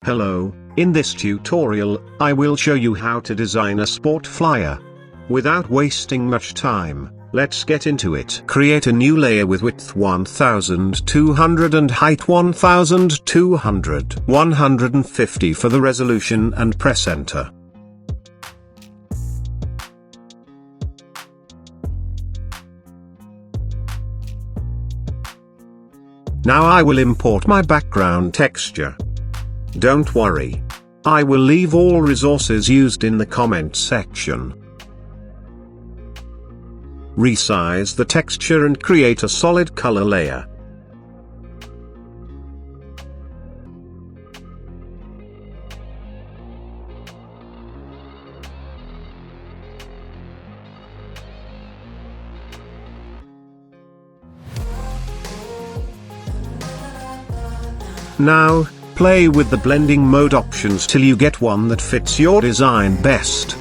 Hello, in this tutorial, I will show you how to design a sport flyer. Without wasting much time, let's get into it. Create a new layer with width 1200 and height 1200, 150 for the resolution and press enter. Now I will import my background texture. Don't worry. I will leave all resources used in the comment section. Resize the texture and create a solid color layer. Now, play with the blending mode options till you get one that fits your design best.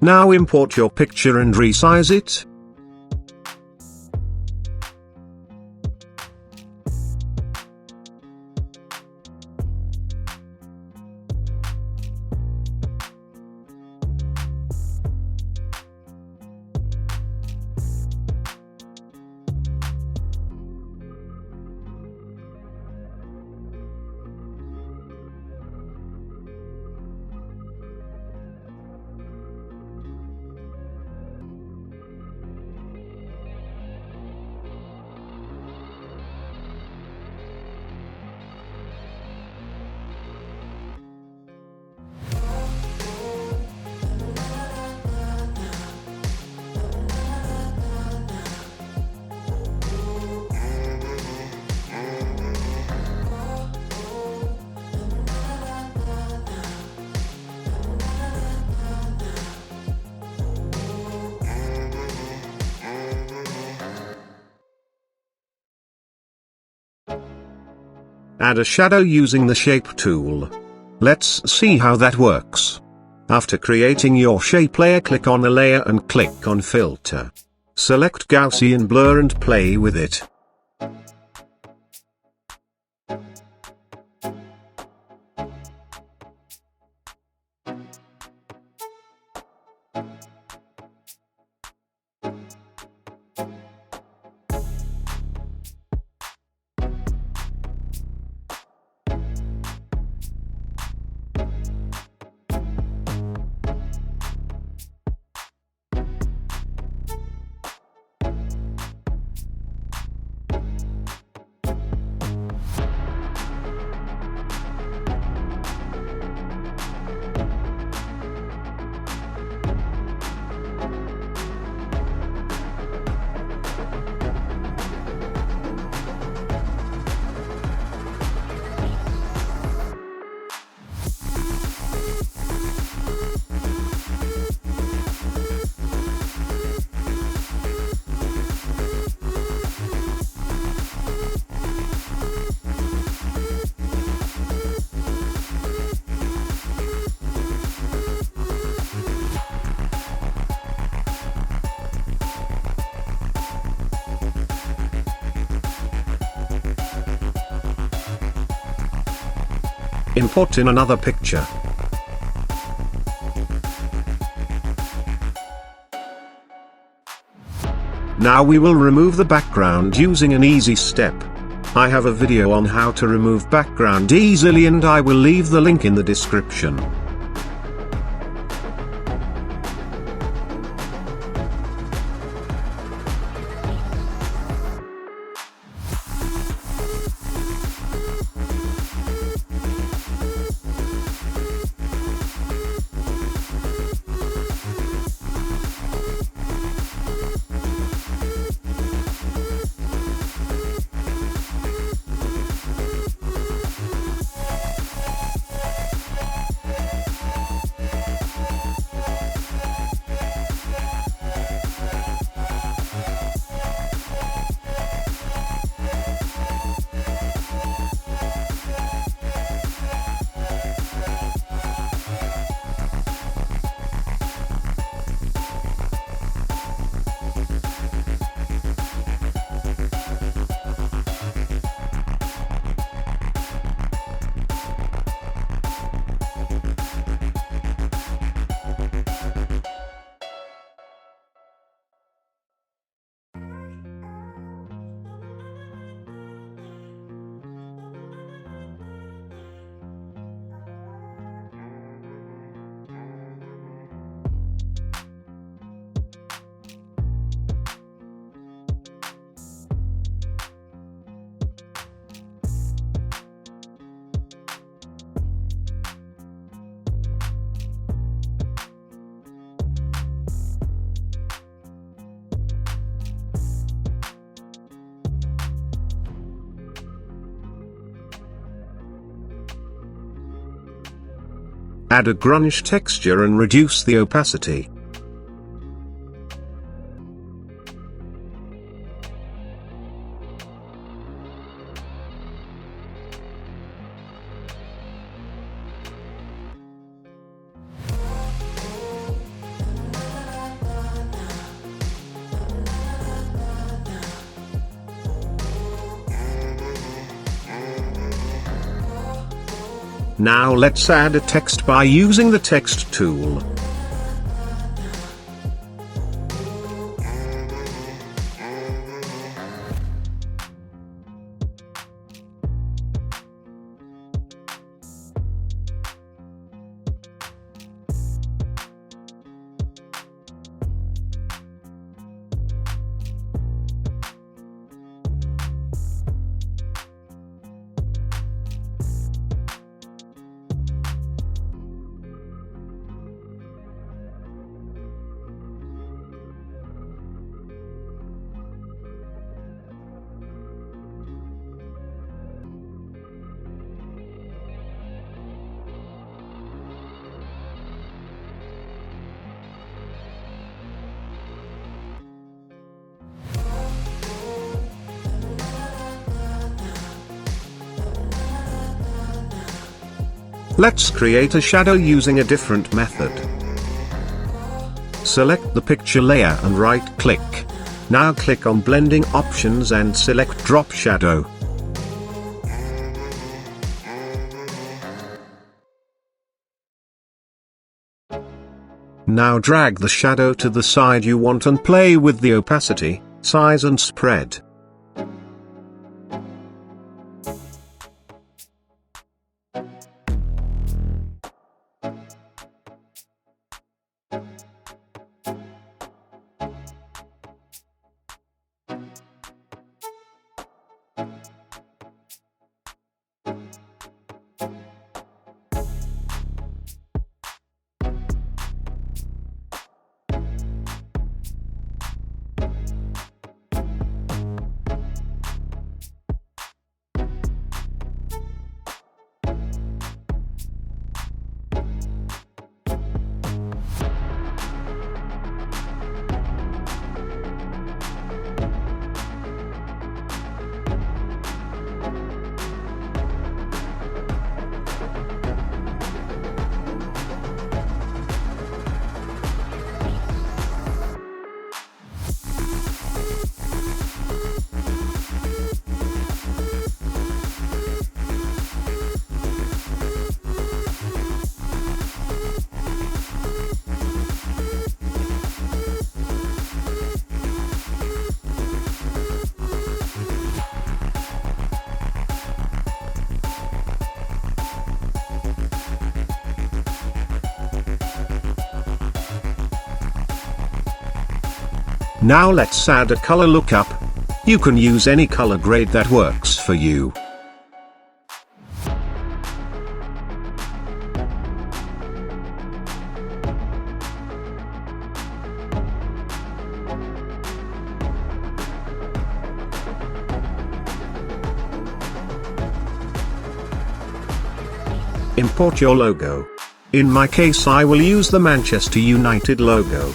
Now import your picture and resize it. Add a shadow using the shape tool. Let's see how that works. After creating your shape layer, click on the layer and click on filter. Select Gaussian blur and play with it. Import in another picture. Now we will remove the background using an easy step. I have a video on how to remove background easily and I will leave the link in the description. Add a grunge texture and reduce the opacity. Now let's add a text by using the text tool. Let's create a shadow using a different method. Select the picture layer and right-click. Now click on Blending Options and select Drop Shadow. Now drag the shadow to the side you want and play with the opacity, size and spread. Now let's add a color lookup. You can use any color grade that works for you. Import your logo. In my case, I will use the Manchester United logo.